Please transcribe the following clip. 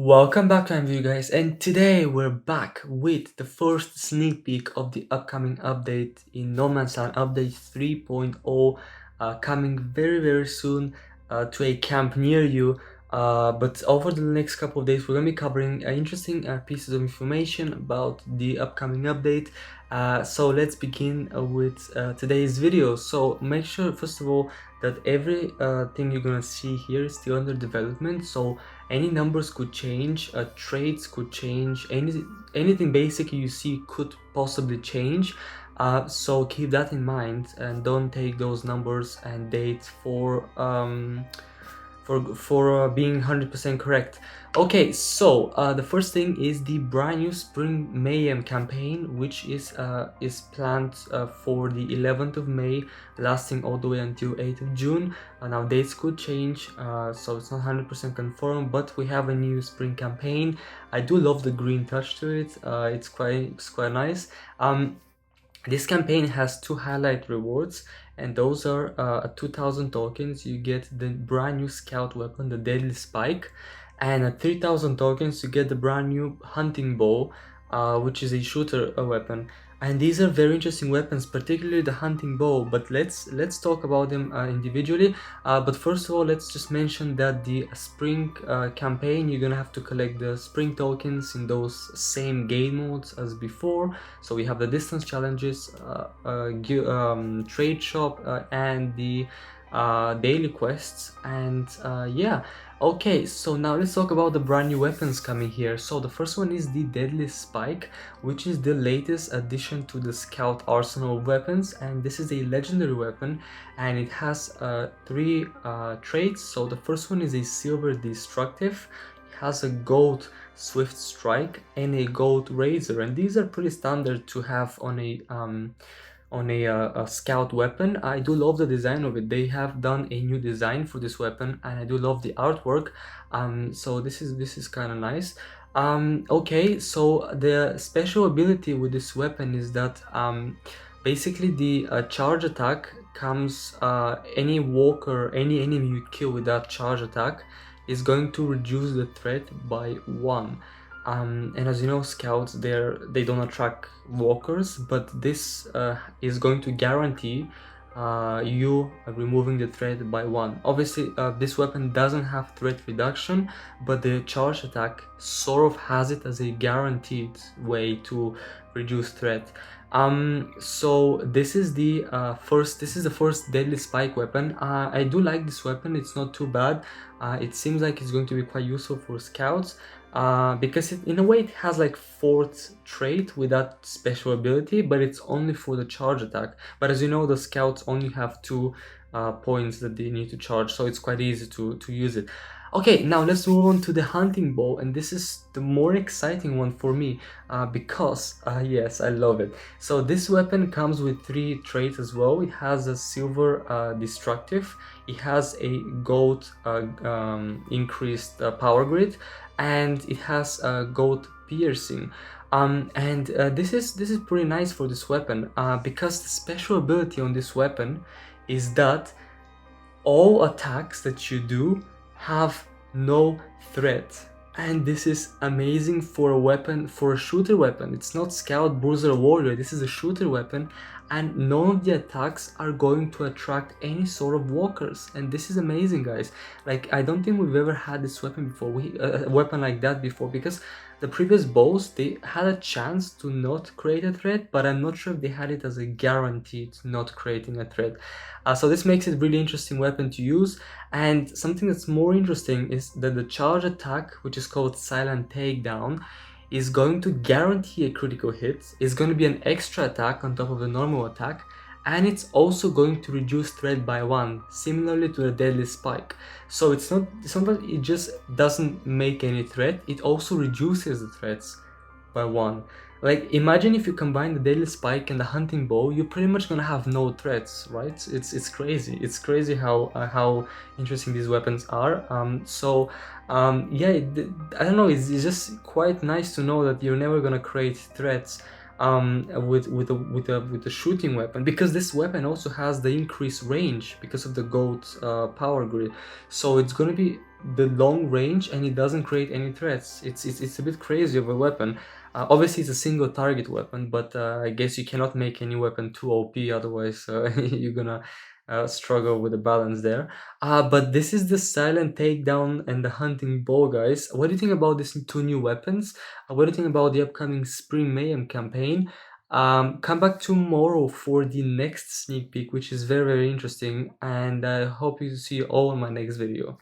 Welcome back to MView guys, and today we're back with the first sneak peek of the upcoming update in No Man's Land update 3.0, coming very soon to a camp near you. But over the next couple of days we're going to be covering interesting pieces of information about the upcoming update. So let's begin with today's video. So make sure first of all that every thing you're gonna see here is still under development, so any numbers could change, traits could change, anything basic you see could possibly change. So keep that in mind and don't take those numbers and dates for being 100% correct. Okay, so the first thing is the brand new Spring Mayhem campaign, which is planned for the 11th of May, lasting all the way until 8th of June. Now dates could change, so it's not 100% confirmed, but we have a new spring campaign. I do love the green touch to it. It's quite nice. This campaign has two highlight rewards, and those are 2000 tokens you get the brand new scout weapon, the deadly spike, and at 3000 tokens you get the brand new hunting bow, which is a shooter weapon. And these are very interesting weapons, particularly the hunting bow, but let's talk about them individually. But first of all, let's just mention that the spring campaign, you're gonna have to collect the spring tokens in those same game modes as before. So we have the distance challenges, trade shop, and the daily quests. And yeah, okay, so now let's talk about the brand new weapons coming here. So the first one is the deadly spike, which is the latest addition to the scout arsenal of weapons, and this is a legendary weapon, and it has three traits. So the first one is a silver destructive, it has a gold swift strike and a gold razor, and these are pretty standard to have on a scout weapon. I do love the design of it. They have done a new design for this weapon, and I do love the artwork. So this is kind of nice. Okay, so the special ability with this weapon is that basically the charge attack comes, any walker, any enemy you kill with that charge attack is going to reduce the threat by 1. And as you know, scouts, they don't attract walkers, but this is going to guarantee you removing the threat by 1. Obviously this weapon doesn't have threat reduction, but the charge attack sort of has it as a guaranteed way to reduce threat. So this is the first deadly spike weapon. I do like this weapon, it's not too bad. It seems like it's going to be quite useful for scouts, because in a way it has like 4th trait with that special ability, but it's only for the charge attack. But as you know, the scouts only have 2 points that they need to charge, so it's quite easy to use it. Okay, now let's move on to the hunting bow, and this is the more exciting one for me, because yes, I love it. So this weapon comes with 3 traits as well. It has a silver destructive, it has a gold increased power grid, and it has gold piercing. This is pretty nice for this weapon, because the special ability on this weapon is that all attacks that you do have no threat. And this is amazing for a weapon, for a shooter weapon. It's not scout, bruiser, warrior, this is a shooter weapon, and none of the attacks are going to attract any sort of walkers. And this is amazing, guys. Like, I don't think we've ever had this weapon before, a weapon like that before, because the previous bows, they had a chance to not create a threat, but I'm not sure if they had it as a guarantee to not creating a threat. So this makes it a really interesting weapon to use. And something that's more interesting is that the charge attack, which is called silent takedown, is going to guarantee a critical hit. It's going to be an extra attack on top of the normal attack, and it's also going to reduce threat by 1, similarly to the deadly spike. So it's not that it just doesn't make any threat, it also reduces the threats by 1. Like, imagine if you combine the deadly spike and the hunting bow, you're pretty much gonna have no threats, right? It's crazy. It's crazy how interesting these weapons are. Yeah, I don't know. It's just quite nice to know that you're never gonna create threats with a shooting weapon, because this weapon also has the increased range because of the gold power grid. So it's gonna be the long range and it doesn't create any threats. It's a bit crazy of a weapon. Obviously it's a single target weapon, but I guess you cannot make any weapon too OP, otherwise you're gonna struggle with the balance there. But this is the silent takedown and the hunting bow, guys. What do you think about these two new weapons? What do you think about the upcoming Spring Mayhem campaign? Come back tomorrow for the next sneak peek, which is very, very interesting, and I hope you see you all in my next video.